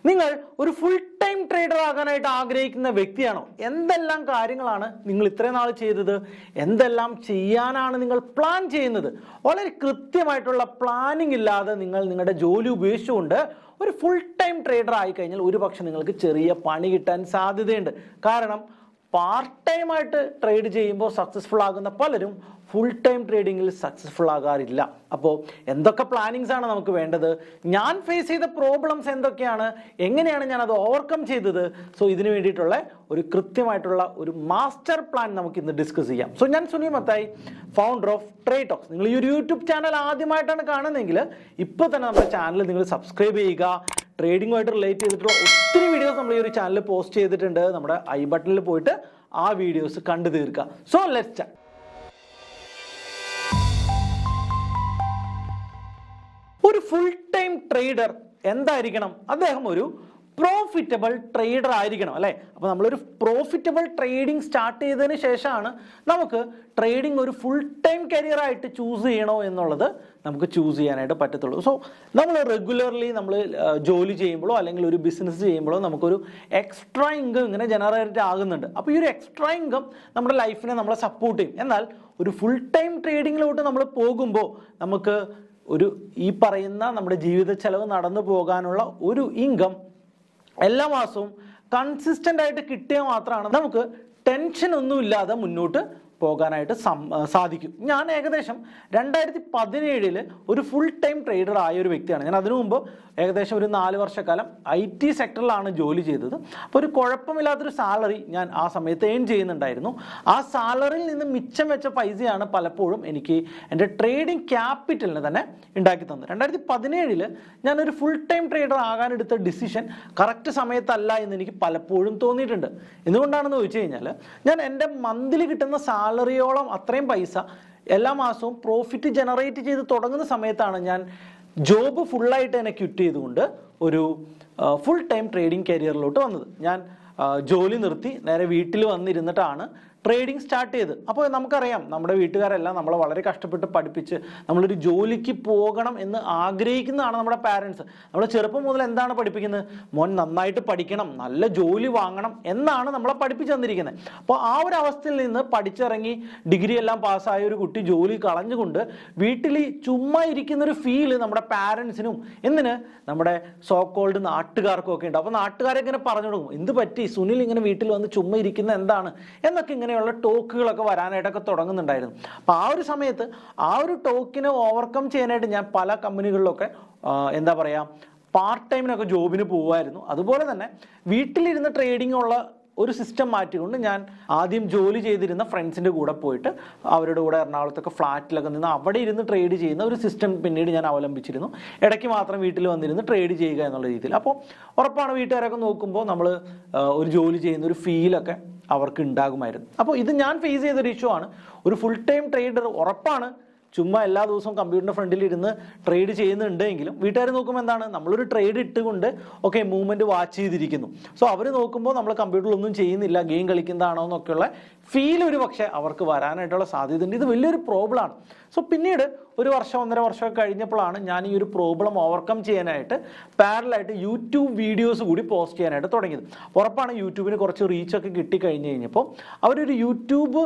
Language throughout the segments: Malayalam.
നിങ്ങൾ ഒരു ഫുൾ ടൈം ട്രേഡർ ആകാനായിട്ട് ആഗ്രഹിക്കുന്ന വ്യക്തിയാണോ? എന്തെല്ലാം കാര്യങ്ങളാണ് നിങ്ങൾ ഇത്രയും നാൾ ചെയ്തത്? എന്തെല്ലാം ചെയ്യാനാണ് നിങ്ങൾ പ്ലാൻ ചെയ്യുന്നത്? വളരെ കൃത്യമായിട്ടുള്ള പ്ലാനിങ് ഇല്ലാതെ നിങ്ങൾ നിങ്ങളുടെ ജോലി ഉപേക്ഷിച്ചുകൊണ്ട് ഒരു ഫുൾ ടൈം ട്രേഡർ ആയി കഴിഞ്ഞാൽ ഒരുപക്ഷെ നിങ്ങൾക്ക് ചെറിയ പണി കിട്ടാൻ സാധ്യതയുണ്ട്. കാരണം പാർട്ട് ടൈം ആയിട്ട് ട്രേഡ് ചെയ്യുമ്പോൾ സക്സസ്ഫുൾ ആകുന്ന പലരും ഫുൾ ടൈം ട്രേഡിങ്ങിൽ സക്സസ്ഫുൾ ആകാറില്ല. അപ്പോൾ എന്തൊക്കെ പ്ലാനിങ്സ് ആണ് നമുക്ക് വേണ്ടത്? ഞാൻ ഫേസ് ചെയ്ത പ്രോബ്ലംസ് എന്തൊക്കെയാണ്? എങ്ങനെയാണ് ഞാൻ അത് ഓവർകം ചെയ്തത്? സോ ഇതിനു വേണ്ടിയിട്ടുള്ള ഒരു കൃത്യമായിട്ടുള്ള ഒരു മാസ്റ്റർ പ്ലാൻ നമുക്ക് ഇന്ന് ഡിസ്കസ് ചെയ്യാം. സോ ഞാൻ Sunil Mathai, founder of trade talks. നിങ്ങൾ ഈ ഒരു യൂട്യൂബ് ചാനൽ ആദ്യമായിട്ടാണ് കാണുന്നതെങ്കിൽ ഇപ്പോൾ തന്നെ നമ്മുടെ ചാനൽ നിങ്ങൾ സബ്സ്ക്രൈബ് ചെയ്യുക. ട്രേഡിങ്ങുമായിട്ട് റിലേറ്റ് ചെയ്തിട്ടുള്ള ഒത്തിരി വീഡിയോസ് നമ്മൾ ഈ ഒരു ചാനലിൽ പോസ്റ്റ് ചെയ്തിട്ടുണ്ട്. നമ്മുടെ ഐ ബട്ടണിൽ പോയിട്ട് ആ വീഡിയോസ് കണ്ടു തീർക്കുക. So let's start. ഒരു ഫുൾ ടൈം ട്രേഡർ എന്തായിരിക്കണം? അദ്ദേഹം ഒരു പ്രോഫിറ്റബിൾ ട്രേഡർ ആയിരിക്കണം, അല്ലേ? അപ്പോൾ നമ്മളൊരു പ്രോഫിറ്റബിൾ ട്രേഡിംഗ് സ്റ്റാർട്ട് ചെയ്തതിന് ശേഷമാണ് നമുക്ക് ട്രേഡിംഗ് ഒരു ഫുൾ ടൈം കരിയർ ആയിട്ട് ചൂസ് ചെയ്യണോ എന്നുള്ളത് നമുക്ക് ചൂസ് ചെയ്യാനായിട്ട് പറ്റത്തുള്ളൂ. സോ നമ്മൾ റെഗുലർലി നമ്മൾ ജോലി ചെയ്യുമ്പോഴോ അല്ലെങ്കിൽ ഒരു ബിസിനസ് ചെയ്യുമ്പോഴോ നമുക്കൊരു എക്സ്ട്രാ ഇൻകം ഇങ്ങനെ ജനറേറ്റ് ആകുന്നുണ്ട്. അപ്പോൾ ഈ ഒരു എക്സ്ട്രാ ഇൻകം നമ്മുടെ ലൈഫിനെ നമ്മളെ സപ്പോർട്ട് ചെയ്യും. എന്നാൽ ഒരു ഫുൾ ടൈം ട്രേഡിങ്ങിലോട്ട് നമ്മൾ പോകുമ്പോൾ നമുക്ക് ഒരു ഈ പറയുന്ന നമ്മുടെ ജീവിത ചെലവ് നടന്നു പോകാനുള്ള ഒരു ഇൻകം എല്ലാ മാസവും കൺസിസ്റ്റൻ്റ് ആയിട്ട് കിട്ടിയാൽ മാത്രമാണ് നമുക്ക് ടെൻഷൻ ഒന്നുമില്ലാതെ മുന്നോട്ട് പോകാനായിട്ട് സാധിക്കും. ഞാൻ ഏകദേശം 2017 ഒരു ഫുൾ ടൈം ട്രേഡർ ആയ ഒരു വ്യക്തിയാണ്. ഞാൻ അതിനു മുമ്പ് ഏകദേശം ഒരു 4 വർഷക്കാലം IT സെക്ടറിലാണ് ജോലി ചെയ്തത്. അപ്പോൾ ഒരു കുഴപ്പമില്ലാത്തൊരു സാലറി ഞാൻ ആ സമയത്ത് ഏൺ ചെയ്യുന്നുണ്ടായിരുന്നു. ആ സാലറിയിൽ നിന്ന് മിച്ചം വെച്ച പൈസയാണ് പലപ്പോഴും എനിക്ക് എൻ്റെ ട്രേഡിംഗ് ക്യാപിറ്റലിന് തന്നെ ഉണ്ടാക്കി തന്നത്. 2017 ഞാനൊരു ഫുൾ ടൈം ട്രേഡർ ആകാനെടുത്ത ഡിസിഷൻ കറക്റ്റ് സമയത്തല്ല എന്ന് എനിക്ക് പലപ്പോഴും തോന്നിയിട്ടുണ്ട്. എന്തുകൊണ്ടാണെന്ന് ചോദിച്ചു കഴിഞ്ഞാൽ ഞാൻ എൻ്റെ മന്ത്ലി കിട്ടുന്ന സാലറിയോളം അത്രയും പൈസ എല്ലാ മാസവും പ്രോഫിറ്റ് ജനറേറ്റ് ചെയ്ത് തുടങ്ങുന്ന സമയത്താണ് ഞാൻ ജോബ് ഫുള്ളായിട്ട് തന്നെ ക്വിറ്റ് ചെയ്തുകൊണ്ട് ഒരു ഫുൾ ടൈം ട്രേഡിംഗ് കരിയറിലോട്ട് വന്നത്. ഞാൻ ജോലി നിർത്തി നേരെ വീട്ടിൽ വന്നിരുന്നിട്ടാണ് ട്രേഡിംഗ് സ്റ്റാർട്ട് ചെയ്ത്. അപ്പോൾ നമുക്കറിയാം, നമ്മുടെ വീട്ടുകാരെല്ലാം നമ്മളെ വളരെ കഷ്ടപ്പെട്ട് പഠിപ്പിച്ച് നമ്മളൊരു ജോലിക്ക് പോകണം എന്ന് ആഗ്രഹിക്കുന്നതാണ് നമ്മുടെ പാരൻസ്. നമ്മൾ ചെറുപ്പം മുതൽ എന്താണ് പഠിപ്പിക്കുന്നത്? മോൻ നന്നായിട്ട് പഠിക്കണം, നല്ല ജോലി വാങ്ങണം എന്നാണ് നമ്മളെ പഠിപ്പിച്ചു തന്നിരിക്കുന്നത്. അപ്പോൾ ആ ഒരു അവസ്ഥയിൽ നിന്ന് പഠിച്ചിറങ്ങി ഡിഗ്രി എല്ലാം പാസ്സായ ഒരു കുട്ടി ജോലി കളഞ്ഞുകൊണ്ട് വീട്ടിൽ ചുമ്മാ ഇരിക്കുന്നൊരു ഫീല് നമ്മുടെ പാരൻസിനും എന്തിന് നമ്മുടെ സോ കോൾഡ് നാട്ടുകാർക്കും ഒക്കെ ഉണ്ട്. അപ്പോൾ നാട്ടുകാരെ ഇങ്ങനെ പറഞ്ഞു കൊടുക്കും, എന്ത് പറ്റി സുനിൽ ഇങ്ങനെ വീട്ടിൽ വന്ന് ചുമ്മാ ഇരിക്കുന്ന എന്താണ് എന്നൊക്കെ ഇങ്ങനെയുള്ള ടോക്കുകളൊക്കെ വരാനായിട്ടൊക്കെ തുടങ്ങുന്നുണ്ടായിരുന്നു. അപ്പോൾ ആ ഒരു സമയത്ത് ആ ഒരു ടോക്കിനെ ഓവർകം ചെയ്യാനായിട്ട് ഞാൻ പല കമ്പനികളിലൊക്കെ എന്താ പറയുക പാർട്ട് ടൈമിനൊക്കെ ജോബിന് പോകുമായിരുന്നു. അതുപോലെ തന്നെ വീട്ടിലിരുന്ന് ട്രേഡിംഗ് ഉള്ള ഒരു സിസ്റ്റം മാറ്റിക്കൊണ്ട് ഞാൻ ആദ്യം ജോലി ചെയ്തിരുന്ന ഫ്രണ്ട്സിൻ്റെ കൂടെ പോയിട്ട് അവരുടെ കൂടെ എറണാകുളത്തൊക്കെ ഫ്ലാറ്റിലൊക്കെ നിന്ന് അവിടെ ഇരുന്ന് ട്രേഡ് ചെയ്യുന്ന ഒരു സിസ്റ്റം പിന്നീട് ഞാൻ അവലംബിച്ചിരുന്നു. ഇടയ്ക്ക് മാത്രം വീട്ടിൽ വന്നിരുന്ന് ട്രേഡ് ചെയ്യുക എന്നുള്ള രീതിയിൽ. അപ്പോൾ ഉറപ്പാണ് വീട്ടുകാരൊക്കെ നോക്കുമ്പോൾ നമ്മൾ ഒരു ജോലി ചെയ്യുന്ന ഒരു ഫീലൊക്കെ അവർക്ക് ഉണ്ടാകുമായിരുന്നു. അപ്പോൾ ഇത് ഞാൻ ഫേസ് ചെയ്തൊരു ഇഷ്യൂ ആണ്. ഒരു ഫുൾ ടൈം ട്രേഡർ ഉറപ്പാണ് ചുമ്മാ എല്ലാ ദിവസവും കമ്പ്യൂട്ടറിൻ്റെ ഫ്രണ്ടിൽ ഇരുന്ന് ട്രേഡ് ചെയ്യുന്നുണ്ടെങ്കിലും വീട്ടുകാർ നോക്കുമ്പോൾ എന്താണ്, നമ്മളൊരു ട്രേഡ് ഇട്ടുകൊണ്ട് ഓക്കെ മൂവ്മെൻറ്റ് വാച്ച് ചെയ്തിരിക്കുന്നു. സോ അവർ നോക്കുമ്പോൾ നമ്മൾ കമ്പ്യൂട്ടറിലൊന്നും ചെയ്യുന്നില്ല, ഗെയിം കളിക്കുന്നതാണോ എന്നൊക്കെയുള്ള ഫീൽ ഒരു പക്ഷേ അവർക്ക് വരാനായിട്ടുള്ള സാധ്യതയുണ്ട്. ഇത് വലിയൊരു പ്രോബ്ലമാണ്. സോ പിന്നീട് ഒരു വർഷം 1.5 വർഷമൊക്കെ കഴിഞ്ഞപ്പോഴാണ് ഞാൻ ഈ ഒരു പ്രോബ്ലം ഓവർകം ചെയ്യാനായിട്ട് പാരലായിട്ട് യൂട്യൂബ് വീഡിയോസ് കൂടി പോസ്റ്റ് ചെയ്യാനായിട്ട് തുടങ്ങിയത്. ഉറപ്പാണ് യൂട്യൂബിന് കുറച്ച് റീച്ചൊക്കെ കിട്ടിക്കഴിഞ്ഞ് കഴിഞ്ഞപ്പോൾ അവരൊരു യൂട്യൂബ്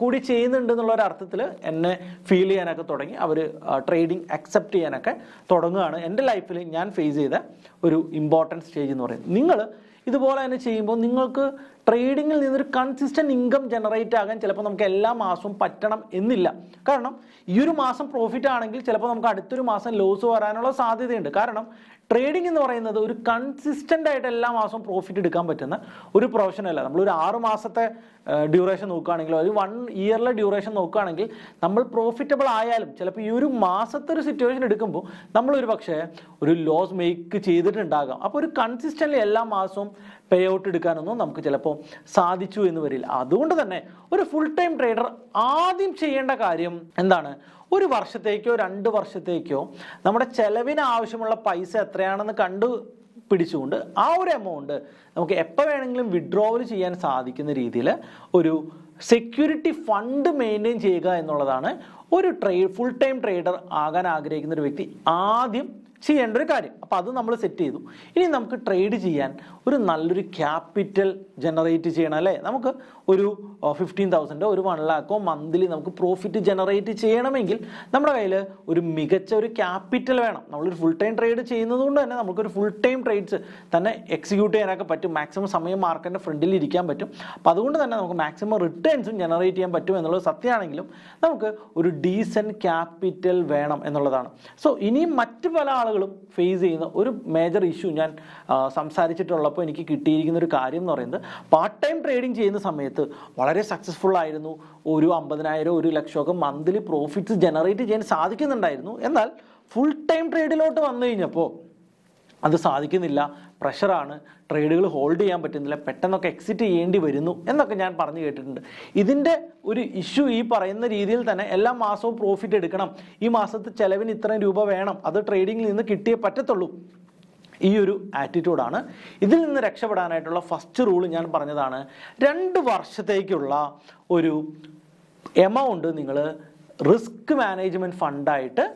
കൂടി ചെയ്യുന്നുണ്ട് എന്നുള്ളൊരു അർത്ഥത്തിൽ എന്നെ ഫീൽ ചെയ്യാനൊക്കെ തുടങ്ങി. അവർ ട്രേഡിംഗ് അക്സെപ്റ്റ് ചെയ്യാനൊക്കെ തുടങ്ങുകയാണ്. എൻ്റെ ലൈഫിൽ ഞാൻ ഫേസ് ചെയ്ത ഒരു ഇമ്പോർട്ടൻറ്റ് സ്റ്റേജ് എന്ന് പറയുന്നത്. നിങ്ങൾ ഇതുപോലെ തന്നെ ചെയ്യുമ്പോൾ നിങ്ങൾക്ക് ട്രേഡിങ്ങിൽ നിന്നൊരു കൺസിസ്റ്റൻറ്റ് ഇൻകം ജനറേറ്റ് ആകാൻ ചിലപ്പോൾ നമുക്ക് എല്ലാ മാസവും പറ്റണം എന്നില്ല. കാരണം ഈ ഒരു മാസം പ്രോഫിറ്റ് ആണെങ്കിൽ ചിലപ്പോൾ നമുക്ക് അടുത്തൊരു മാസം ലോസ് വരാനുള്ള സാധ്യതയുണ്ട്. കാരണം ട്രേഡിംഗ് എന്ന് പറയുന്നത് ഒരു കൺസിസ്റ്റൻ്റ് ആയിട്ട് എല്ലാ മാസവും പ്രോഫിറ്റ് എടുക്കാൻ പറ്റുന്ന ഒരു പ്രൊഫഷനല്ല. നമ്മളൊരു 6 മാസത്തെ ഡ്യൂറേഷൻ നോക്കുകയാണെങ്കിൽ ഒരു 1 ഇയറിലെ ഡ്യൂറേഷൻ നോക്കുകയാണെങ്കിൽ നമ്മൾ പ്രോഫിറ്റബിൾ ആയാലും ചിലപ്പോൾ ഈ ഒരു മാസത്തെ ഒരു സിറ്റുവേഷൻ എടുക്കുമ്പോൾ നമ്മളൊരു പക്ഷേ ഒരു ലോസ് മേക്ക് ചെയ്തിട്ടുണ്ടാകാം. അപ്പോൾ ഒരു കൺസിസ്റ്റൻ്റ്ലി എല്ലാ മാസവും പേ ഔട്ട് എടുക്കാനൊന്നും നമുക്ക് ചിലപ്പോൾ സാധിച്ചു എന്ന് വരില്ല. അതുകൊണ്ട് തന്നെ ഒരു ഫുൾ ടൈം ട്രേഡർ ആദ്യം ചെയ്യേണ്ട കാര്യം എന്താണ്? ഒരു വർഷത്തേക്കോ 2 വർഷത്തേക്കോ നമ്മുടെ ചെലവിന് ആവശ്യമുള്ള പൈസ എത്രയാണെന്ന് പിടിച്ചുകൊണ്ട് ആ ഒരു എമൗണ്ട് നമുക്ക് എപ്പോൾ വേണമെങ്കിലും വിഡ്രോവൽ ചെയ്യാൻ സാധിക്കുന്ന രീതിയിൽ ഒരു സെക്യൂരിറ്റി ഫണ്ട് മെയിൻറ്റെയിൻ ചെയ്യുക എന്നുള്ളതാണ് ഒരു ഫുൾ ടൈം ട്രേഡർ ആകാൻ ആഗ്രഹിക്കുന്ന ഒരു വ്യക്തി ആദ്യം ചെയ്യേണ്ട ഒരു കാര്യം. അപ്പോൾ അത് നമ്മൾ സെറ്റ് ചെയ്തു. ഇനി നമുക്ക് ട്രേഡ് ചെയ്യാൻ ഒരു നല്ലൊരു ക്യാപിറ്റൽ ജനറേറ്റ് ചെയ്യണം അല്ലേ. നമുക്ക് ഒരു 15,000 ഒരു 1 lakh മന്ത്ലി നമുക്ക് പ്രോഫിറ്റ് ജനറേറ്റ് ചെയ്യണമെങ്കിൽ നമ്മുടെ കയ്യിൽ ഒരു മികച്ച ഒരു ക്യാപിറ്റൽ വേണം. നമ്മളൊരു ഫുൾ ടൈം ട്രേഡ് ചെയ്യുന്നത് കൊണ്ട് തന്നെ നമുക്കൊരു ഫുൾ ടൈം ട്രേഡ്സ് തന്നെ എക്സിക്യൂട്ട് ചെയ്യാനൊക്കെ പറ്റും. മാക്സിമം സമയം മാർക്കറ്റിൻ്റെ ഫ്രണ്ടിൽ ഇരിക്കാൻ പറ്റും. അപ്പോൾ അതുകൊണ്ട് തന്നെ നമുക്ക് മാക്സിമം റിട്ടേൺസും ജനറേറ്റ് ചെയ്യാൻ പറ്റും എന്നുള്ളത് സത്യമാണെങ്കിലും നമുക്ക് ഒരു ഡീസൻറ്റ് ക്യാപിറ്റൽ വേണം എന്നുള്ളതാണ്. സോ ഇനിയും മറ്റ് പല ആളുകളും ഫേസ് ചെയ്യുന്ന ഒരു മേജർ ഇഷ്യൂ ഞാൻ സംസാരിച്ചിട്ടുള്ളപ്പോൾ എനിക്ക് കിട്ടിയിരിക്കുന്ന ഒരു കാര്യം എന്ന് പറയുന്നത്, പാർട്ട് ടൈം ട്രേഡിംഗ് ചെയ്യുന്ന സമയത്ത് വളരെ സക്സസ്ഫുൾ ആയിരുന്നു, ഒരു 50,000 1 ലക്ഷമൊക്കെ മന്ത്ലി പ്രോഫിറ്റ്സ് ജനറേറ്റ് ചെയ്യാൻ സാധിക്കുന്നുണ്ടായിരുന്നു. എന്നാൽ ഫുൾ ടൈം ട്രേഡിലോട്ട് വന്നു കഴിഞ്ഞപ്പോൾ അത് സാധിക്കുന്നില്ല, പ്രഷറാണ്, ട്രേഡുകൾ ഹോൾഡ് ചെയ്യാൻ പറ്റുന്നില്ല, പെട്ടെന്നൊക്കെ എക്സിറ്റ് ചെയ്യേണ്ടി വരുന്നു എന്നൊക്കെ ഞാൻ പറഞ്ഞു കേട്ടിട്ടുണ്ട്. ഇതിൻ്റെ ഒരു ഇഷ്യൂ ഈ പറയുന്ന രീതിയിൽ തന്നെ എല്ലാ മാസവും പ്രോഫിറ്റ് എടുക്കണം, ഈ മാസത്തെ ചിലവിന് ഇത്രയും രൂപ വേണം, അത് ട്രേഡിങ്ങിൽ നിന്ന് കിട്ടിയേ പറ്റത്തുള്ളൂ, ഈ ഒരു ആറ്റിറ്റ്യൂഡാണ്. ഇതിൽ നിന്ന് രക്ഷപ്പെടാനായിട്ടുള്ള ഫസ്റ്റ് റൂൾ ഞാൻ പറഞ്ഞതാണ്, 2 വർഷത്തേക്കുള്ള ഒരു എമൗണ്ട് നിങ്ങൾ റിസ്ക് മാനേജ്മെൻറ്റ് ഫണ്ടായിട്ട്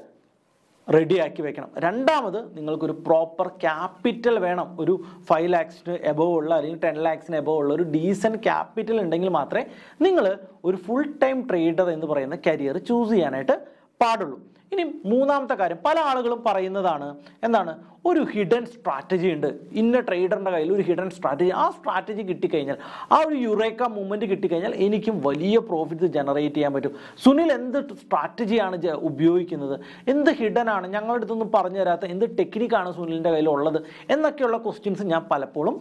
റെഡിയാക്കി വെക്കണം. രണ്ടാമത് നിങ്ങൾക്കൊരു പ്രോപ്പർ ക്യാപിറ്റൽ വേണം. ഒരു 5 lakhs എബോവ് ഉള്ള അല്ലെങ്കിൽ 10 lakhs എബോവ് ഉള്ള ഒരു ഡീസൻറ്റ് ക്യാപിറ്റൽ ഉണ്ടെങ്കിൽ മാത്രമേ നിങ്ങൾ ഒരു ഫുൾ ടൈം ട്രേഡർ എന്ന് പറയുന്ന കരിയർ ചൂസ് ചെയ്യാനായിട്ട് പാടുള്ളൂ. ഇനി മൂന്നാമത്തെ കാര്യം, പല ആളുകളും പറയുന്നതാണ് എന്താണ്, ഒരു ഹിഡൻ സ്ട്രാറ്റജി ഉണ്ട്, ഇന്ന ട്രേഡറിൻ്റെ കയ്യിൽ ഒരു ഹിഡൻ സ്ട്രാറ്റജി, ആ സ്ട്രാറ്റജി കിട്ടിക്കഴിഞ്ഞാൽ, ആ ഒരു യുറേക്ക മൂവ്മെൻറ്റ് കിട്ടിക്കഴിഞ്ഞാൽ എനിക്കും വലിയ പ്രോഫിറ്റ്സ് ജനറേറ്റ് ചെയ്യാൻ പറ്റും. സുനിൽ എന്ത് സ്ട്രാറ്റജിയാണ് ഉപയോഗിക്കുന്നത്, എന്ത് ഹിഡൻ ആണ്, ഞങ്ങളുടെ അടുത്തൊന്നും പറഞ്ഞു തരാത്ത എന്ത് ടെക്നിക്കാണ് സുനിലിൻ്റെ കയ്യിലുള്ളത് എന്നൊക്കെയുള്ള ക്വസ്റ്റ്യൻസ് ഞാൻ പലപ്പോഴും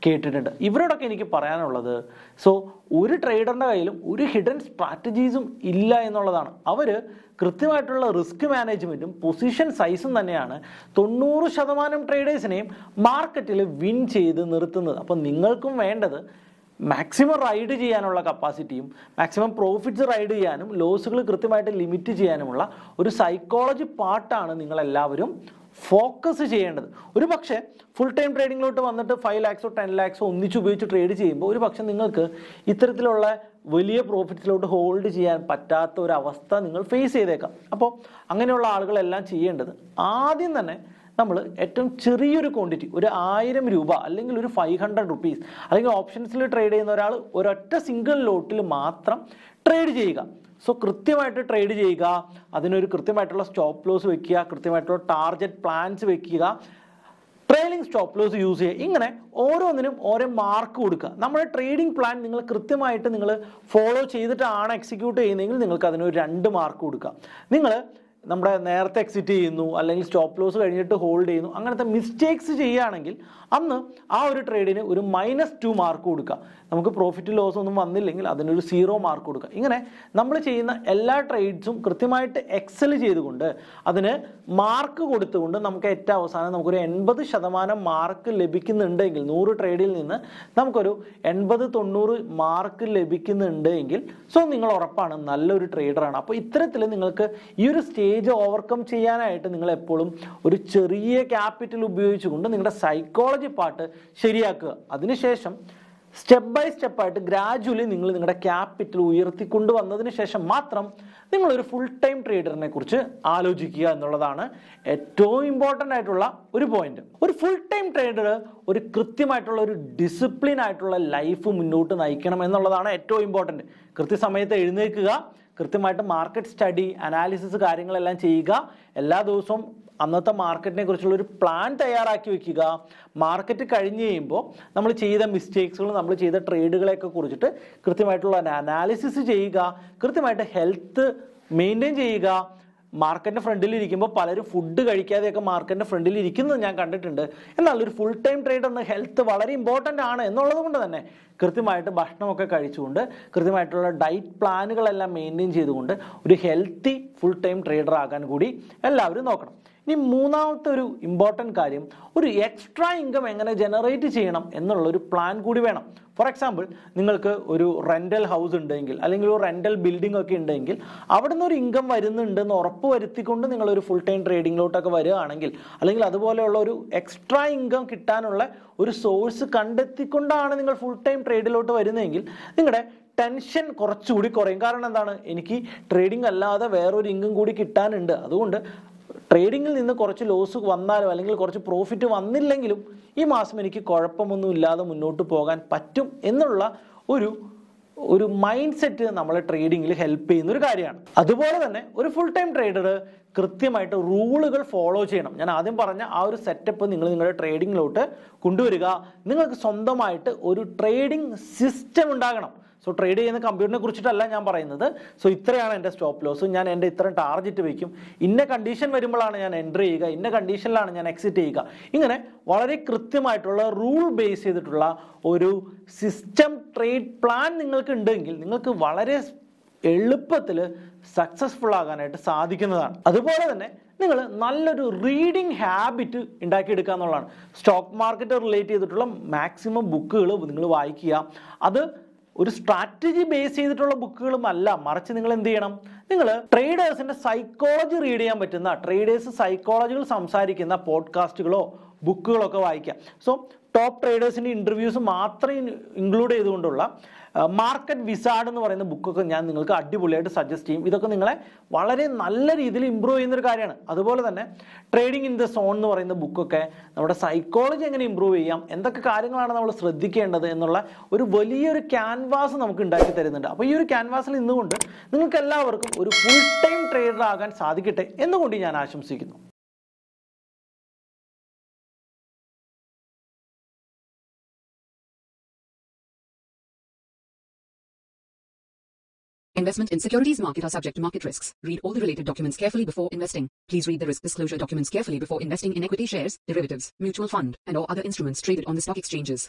കേട്ടിട്ടുണ്ട്. ഇവരോടൊക്കെ എനിക്ക് പറയാനുള്ളത്, സോ ഒരു ട്രേഡറിൻ്റെ കയ്യിലും ഒരു ഹിഡൻ സ്ട്രാറ്റജീസും ഇല്ല എന്നുള്ളതാണ്. അവർ കൃത്യമായിട്ടുള്ള റിസ്ക് മാനേജ്മെൻറ്റും പൊസിഷൻ സൈസും തന്നെയാണ് 90% ട്രേഡേഴ്സിനെയും മാർക്കറ്റിൽ വിൻ ചെയ്ത് നിർത്തുന്നത്. അപ്പം നിങ്ങൾക്കും വേണ്ടത് മാക്സിമം റൈഡ് ചെയ്യാനുള്ള കപ്പാസിറ്റിയും മാക്സിമം പ്രോഫിറ്റ്സ് റൈഡ് ചെയ്യാനും ലോസുകൾ കൃത്യമായിട്ട് ലിമിറ്റ് ചെയ്യാനുമുള്ള ഒരു സൈക്കോളജി പാർട്ടാണ് നിങ്ങളെല്ലാവരും ഫോക്കസ് ചെയ്യേണ്ടത്. ഒരു പക്ഷേ ഫുൾ ടൈം ട്രേഡിങ്ങിലോട്ട് വന്നിട്ട് 5 lakhs 10 lakhs ഒന്നിച്ച് ഉപയോഗിച്ച് ട്രേഡ് ചെയ്യുമ്പോൾ ഒരു പക്ഷേ നിങ്ങൾക്ക് ഇത്തരത്തിലുള്ള വലിയ പ്രോഫിറ്റ്സിലോട്ട് ഹോൾഡ് ചെയ്യാൻ പറ്റാത്ത ഒരു അവസ്ഥ നിങ്ങൾ ഫേസ് ചെയ്തേക്കാം. അപ്പോൾ അങ്ങനെയുള്ള ആളുകളെല്ലാം ചെയ്യേണ്ടത്, ആദ്യം തന്നെ നമ്മൾ ഏറ്റവും ചെറിയൊരു ക്വാണ്ടിറ്റി, ഒരു 1000 രൂപ അല്ലെങ്കിൽ ഒരു 500 rupees അല്ലെങ്കിൽ ഓപ്ഷൻസിൽ ട്രേഡ് ചെയ്യുന്ന ഒരാൾ ഒരൊറ്റ സിംഗിൾ ലോട്ടിൽ മാത്രം ട്രേഡ് ചെയ്യുക. സോ കൃത്യമായിട്ട് ട്രേഡ് ചെയ്യുക, അതിനൊരു കൃത്യമായിട്ടുള്ള സ്റ്റോപ്പ് ലോസ് വെക്കുക, കൃത്യമായിട്ടുള്ള ടാർഗറ്റ് പ്ലാൻസ് വെക്കുക, ട്രെയിലിംഗ് സ്റ്റോപ്പ് ലോസ് യൂസ് ചെയ്യുക. ഇങ്ങനെ ഓരോന്നിനും ഓരോ മാർക്ക് കൊടുക്കുക. നമ്മുടെ ട്രേഡിംഗ് പ്ലാൻ നിങ്ങൾ കൃത്യമായിട്ട് നിങ്ങൾ ഫോളോ ചെയ്തിട്ടാണ് എക്സിക്യൂട്ട് ചെയ്യുന്നതെങ്കിൽ നിങ്ങൾക്ക് അതിനൊരു 2 മാർക്ക് കൊടുക്കുക. നിങ്ങൾ നമ്മുടെ നേരത്തെ എക്സിറ്റ് ചെയ്യുന്നു അല്ലെങ്കിൽ സ്റ്റോപ്പ് ലോസ് കഴിഞ്ഞിട്ട് ഹോൾഡ് ചെയ്യുന്നു, അങ്ങനത്തെ മിസ്റ്റേക്സ് ചെയ്യുകയാണെങ്കിൽ അന്ന് ആ ഒരു ട്രേഡിന് ഒരു -2 മാർക്ക് കൊടുക്കുക. നമുക്ക് പ്രോഫിറ്റ് ലോസ് ഒന്നും വന്നില്ലെങ്കിൽ അതിനൊരു 0 മാർക്ക് കൊടുക്കുക. ഇങ്ങനെ നമ്മൾ ചെയ്യുന്ന എല്ലാ ട്രേഡ്സും കൃത്യമായിട്ട് എക്സൽ ചെയ്തുകൊണ്ട് അതിന് മാർക്ക് കൊടുത്തുകൊണ്ട് നമുക്ക് ഏറ്റവും അവസാനം നമുക്കൊരു 80% മാർക്ക് ലഭിക്കുന്നുണ്ടെങ്കിൽ, 100 ട്രേഡിൽ നിന്ന് നമുക്കൊരു 80-90 മാർക്ക് ലഭിക്കുന്നുണ്ടെങ്കിൽ സോ നിങ്ങൾ ഉറപ്പാണ് നല്ലൊരു ട്രേഡറാണ്. അപ്പോൾ ഇത്തരത്തിൽ നിങ്ങൾക്ക് ഈ ഒരു സ്റ്റേജ് ഓവർകം ചെയ്യാനായിട്ട് നിങ്ങൾ എപ്പോഴും ഒരു ചെറിയ ക്യാപിറ്റൽ ഉപയോഗിച്ചുകൊണ്ട് നിങ്ങളുടെ സൈക്കോളജി പാർട്ട് ശരിയാക്കുക. അതിനുശേഷം സ്റ്റെപ്പ് ബൈ സ്റ്റെപ്പായിട്ട് ഗ്രാജുവലി നിങ്ങൾ നിങ്ങളുടെ ക്യാപിറ്റൽ ഉയർത്തിക്കൊണ്ട് വന്നതിന് ശേഷം മാത്രം നിങ്ങളൊരു ഫുൾ ടൈം ട്രേഡറിനെ കുറിച്ച് ആലോചിക്കുക എന്നുള്ളതാണ് ഏറ്റവും ഇമ്പോർട്ടൻ്റ് ആയിട്ടുള്ള ഒരു പോയിന്റ്. ഒരു ഫുൾ ടൈം ട്രേഡർ ഒരു കൃത്യമായിട്ടുള്ള ഒരു ഡിസിപ്ലിൻ ആയിട്ടുള്ള ലൈഫ് മുന്നോട്ട് നയിക്കണം എന്നുള്ളതാണ് ഏറ്റവും ഇമ്പോർട്ടൻറ്റ്. കൃത്യസമയത്ത് എഴുന്നേൽക്കുക, കൃത്യമായിട്ട് മാർക്കറ്റ് സ്റ്റഡി അനാലിസിസ് കാര്യങ്ങളെല്ലാം ചെയ്യുക, എല്ലാ ദിവസവും അന്നത്തെ മാർക്കറ്റിനെ കുറിച്ചുള്ള ഒരു പ്ലാൻ തയ്യാറാക്കി വെക്കുക. മാർക്കറ്റ് കഴിഞ്ഞ് കഴിയുമ്പോൾ നമ്മൾ ചെയ്ത മിസ്റ്റേക്സുകൾ, നമ്മൾ ചെയ്ത ട്രേഡുകളെയൊക്കെ കുറിച്ചിട്ട് കൃത്യമായിട്ടുള്ള അനാലിസിസ് ചെയ്യുക, കൃത്യമായിട്ട് ഹെൽത്ത് മെയിൻറ്റെയിൻ ചെയ്യുക. മാർക്കറ്റിൻ്റെ ഫ്രണ്ടിൽ ഇരിക്കുമ്പോൾ പലരും ഫുഡ് കഴിക്കാതെയൊക്കെ മാർക്കറ്റിൻ്റെ ഫ്രണ്ടിൽ ഇരിക്കുന്നത് ഞാൻ കണ്ടിട്ടുണ്ട്. എന്നാൽ ഒരു ഫുൾ ടൈം ട്രേഡറിന് ഹെൽത്ത് വളരെ ഇമ്പോർട്ടൻ്റ് ആണ് എന്നുള്ളത് കൊണ്ട് തന്നെ കൃത്യമായിട്ട് ഭക്ഷണമൊക്കെ കഴിച്ചുകൊണ്ട് കൃത്യമായിട്ടുള്ള ഡയറ്റ് പ്ലാനുകളെല്ലാം മെയിൻറ്റെയിൻ ചെയ്തുകൊണ്ട് ഒരു ഹെൽത്തി ഫുൾ ടൈം ട്രേഡർ ആകാൻ കൂടി എല്ലാവരും നോക്കണം. ഇനി മൂന്നാമത്തെ ഒരു ഇമ്പോർട്ടൻ്റ് കാര്യം, ഒരു എക്സ്ട്രാ ഇൻകം എങ്ങനെ ജനറേറ്റ് ചെയ്യണം എന്നുള്ളൊരു പ്ലാൻ കൂടി വേണം. ഫോർ എക്സാമ്പിൾ, നിങ്ങൾക്ക് ഒരു റെൻ്റൽ ഹൗസ് ഉണ്ടെങ്കിൽ അല്ലെങ്കിൽ ഒരു റെൻ്റൽ ബിൽഡിംഗ് ഒക്കെ ഉണ്ടെങ്കിൽ അവിടെ നിന്ന് ഒരു ഇൻകം വരുന്നുണ്ടെന്ന് ഉറപ്പ് വരുത്തിക്കൊണ്ട് നിങ്ങളൊരു ഫുൾ ടൈം ട്രേഡിങ്ങിലോട്ടൊക്കെ വരികയാണെങ്കിൽ, അല്ലെങ്കിൽ അതുപോലെയുള്ള ഒരു എക്സ്ട്രാ ഇൻകം കിട്ടാനുള്ള ഒരു സോഴ്സ് കണ്ടെത്തിക്കൊണ്ടാണ് നിങ്ങൾ ഫുൾ ടൈം ട്രേഡിലോട്ട് വരുന്നതെങ്കിൽ നിങ്ങളുടെ ടെൻഷൻ കുറച്ചുകൂടി കുറയും. കാരണം എന്താണ്, എനിക്ക് ട്രേഡിംഗ് അല്ലാതെ വേറൊരു ഇൻകം കൂടി കിട്ടാനുണ്ട്, അതുകൊണ്ട് ട്രേഡിങ്ങിൽ നിന്ന് കുറച്ച് ലോസ് വന്നാലോ അല്ലെങ്കിൽ കുറച്ച് പ്രോഫിറ്റ് വന്നില്ലെങ്കിലും ഈ മാസം എനിക്ക് കുഴപ്പമൊന്നും ഇല്ലാതെ മുന്നോട്ട് പോകാൻ പറ്റും എന്നുള്ള ഒരു മൈൻഡ് സെറ്റ് നമ്മളെ ട്രേഡിങ്ങിൽ ഹെൽപ്പ് ചെയ്യുന്ന ഒരു കാര്യമാണ്. അതുപോലെ തന്നെ ഒരു ഫുൾ ടൈം ട്രേഡർ കൃത്യമായിട്ട് റൂളുകൾ ഫോളോ ചെയ്യണം. ഞാൻ ആദ്യം പറഞ്ഞ ആ ഒരു സെറ്റപ്പ് നിങ്ങൾ നിങ്ങളുടെ ട്രേഡിങ്ങിലോട്ട് കൊണ്ടുവരിക. നിങ്ങൾക്ക് സ്വന്തമായിട്ട് ഒരു ട്രേഡിംഗ് സിസ്റ്റം ഉണ്ടാകണം. സോ ട്രേഡ് ചെയ്യുന്ന കമ്പ്യൂട്ടറിനെ കുറിച്ചിട്ടല്ല ഞാൻ പറയുന്നത്. സോ ഇത്രയാണ് എൻ്റെ സ്റ്റോപ്പ് ലോസ്, ഞാൻ എൻ്റെ ഇത്രയും ടാർഗറ്റ് വയ്ക്കും, ഇന്ന കണ്ടീഷൻ വരുമ്പോഴാണ് ഞാൻ എൻ്റർ ചെയ്യുക, ഇന്ന കണ്ടീഷനിലാണ് ഞാൻ എക്സിറ്റ് ചെയ്യുക. ഇങ്ങനെ വളരെ കൃത്യമായിട്ടുള്ള റൂൾ ബേസ് ചെയ്തിട്ടുള്ള ഒരു സിസ്റ്റം ട്രേഡ് പ്ലാൻ നിങ്ങൾക്ക് ഉണ്ടെങ്കിൽ നിങ്ങൾക്ക് വളരെ എളുപ്പത്തിൽ സക്സസ്ഫുൾ ആകാനായിട്ട് സാധിക്കുന്നതാണ്. അതുപോലെ തന്നെ നിങ്ങൾ നല്ലൊരു റീഡിംഗ് ഹാബിറ്റ് ഉണ്ടാക്കിയെടുക്കുക എന്നുള്ളതാണ്. സ്റ്റോക്ക് മാർക്കറ്റ് റിലേറ്റ് ചെയ്തിട്ടുള്ള മാക്സിമം ബുക്കുകൾ നിങ്ങൾ വായിക്കുക. അത് ഒരു സ്ട്രാറ്റജി ബേസ് ചെയ്തിട്ടുള്ള ബുക്കുകളും അല്ല, മറിച്ച് നിങ്ങൾ എന്ത് ചെയ്യണം, നിങ്ങൾ ട്രേഡേഴ്സിന്റെ സൈക്കോളജി റീഡ് ചെയ്യാൻ പറ്റുന്ന, ട്രേഡേഴ്സ് സൈക്കോളജികൾ സംസാരിക്കുന്ന പോഡ്കാസ്റ്റുകളോ ബുക്കുകളോ ഒക്കെ വായിക്കാം. സോ ടോപ്പ് ട്രേഡേഴ്സിന്റെ ഇന്റർവ്യൂസ് മാത്രം ഇൻക്ലൂഡ് ചെയ്തുകൊണ്ടുള്ള മാർക്കറ്റ് വിസാർഡ് എന്ന് പറയുന്ന ബുക്കൊക്കെ ഞാൻ നിങ്ങൾക്ക് അടിപൊളിയായിട്ട് സജസ്റ്റ് ചെയ്യും. ഇതൊക്കെ നിങ്ങളെ വളരെ നല്ല രീതിയിൽ ഇമ്പ്രൂവ് ചെയ്യുന്ന ഒരു കാര്യമാണ്. അതുപോലെ തന്നെ ട്രേഡിംഗ് ഇൻ ദ സോൺ എന്ന് പറയുന്ന ബുക്കൊക്കെ നമ്മുടെ സൈക്കോളജി എങ്ങനെ ഇമ്പ്രൂവ് ചെയ്യാം, എന്തൊക്കെ കാര്യങ്ങളാണ് നമ്മൾ ശ്രദ്ധിക്കേണ്ടത് എന്നുള്ള ഒരു വലിയൊരു ക്യാൻവാസ് നമുക്ക് ഉണ്ടാക്കി തരുന്നുണ്ട്. അപ്പോൾ ഈ ഒരു ക്യാൻവാസിൽ നിന്നുകൊണ്ട് നിങ്ങൾക്ക് എല്ലാവർക്കും ഒരു ഫുൾ ടൈം ട്രേഡർ ആകാൻ സാധിക്കട്ടെ എന്നുകൊണ്ട് ഞാൻ ആശംസിക്കുന്നു. Investment in securities market are subject to market risks. Read all the related documents carefully before investing. Please read the risk disclosure documents carefully before investing in equity shares, derivatives, mutual fund, and or other instruments traded on the stock exchanges.